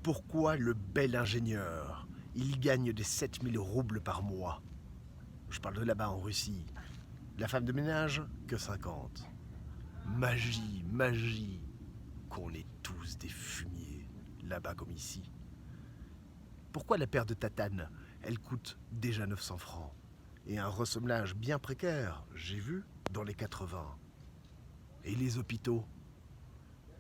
Pourquoi le bel ingénieur, il gagne des 7000 roubles par mois? Je parle de là-bas en Russie. La femme de ménage, que 50. Magie, magie, qu'on est tous des fumiers, là-bas comme ici. Pourquoi la paire de tatanes, elle coûte déjà 900 francs? Et un ressemblage bien précaire, j'ai vu, dans les 80. Et les hôpitaux?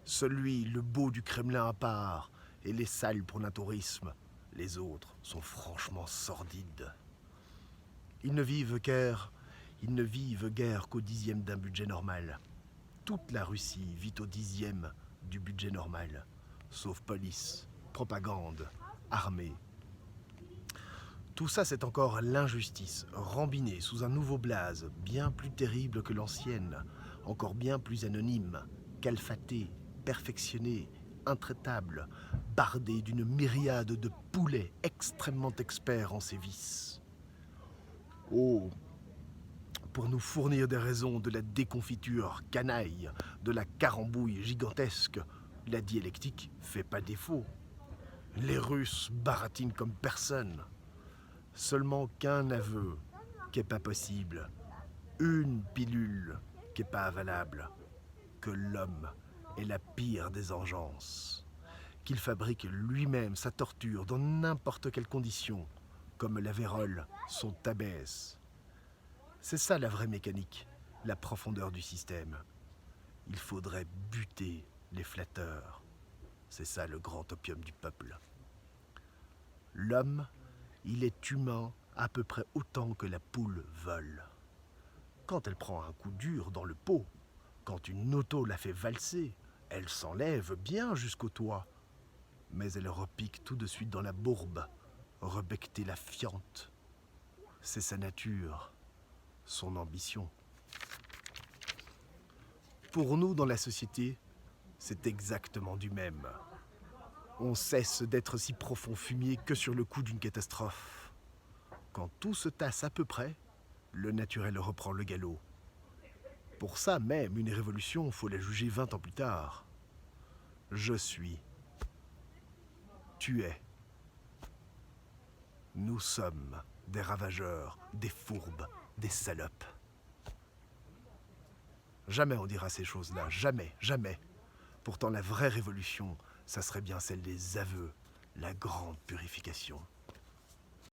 Celui, le beau du Kremlin à part, et les salles pour l'intourisme. Les autres sont franchement sordides. Ils ne vivent guère, ils ne vivent guère qu'au 10e d'un budget normal. Toute la Russie vit au 10e du budget normal, sauf police, propagande, armée. Tout ça, c'est encore l'injustice, rambinée sous un nouveau blaze, bien plus terrible que l'ancienne, encore bien plus anonyme, calfatée, perfectionnée, intraitable, bardée d'une myriade de poulets extrêmement experts en ses vices. Oh, pour nous fournir des raisons de la déconfiture canaille, de la carambouille gigantesque, la dialectique fait pas défaut. Les Russes baratinent comme personne. Seulement qu'un aveu qu'est pas possible, une pilule qu'est pas avalable, que l'homme est la pire des engences, qu'il fabrique lui-même sa torture dans n'importe quelle condition, comme la vérole son tabès. C'est ça la vraie mécanique, la profondeur du système. Il faudrait buter les flatteurs. C'est ça le grand opium du peuple. L'homme, il est humain à peu près autant que la poule vole. Quand elle prend un coup dur dans le pot, quand une auto la fait valser, elle s'enlève bien jusqu'au toit. Mais elle repique tout de suite dans la bourbe, rebecter la fiente. C'est sa nature, son ambition. Pour nous, dans la société, c'est exactement du même. On cesse d'être si profond fumier que sur le coup d'une catastrophe. Quand tout se tasse à peu près, le naturel reprend le galop. Pour ça même, une révolution, faut la juger 20 ans plus tard. Je suis. Tu es. Nous sommes des ravageurs, des fourbes, des salopes. Jamais on dira ces choses-là, jamais, jamais. Pourtant la vraie révolution, ça serait bien celle des aveux, la grande purification.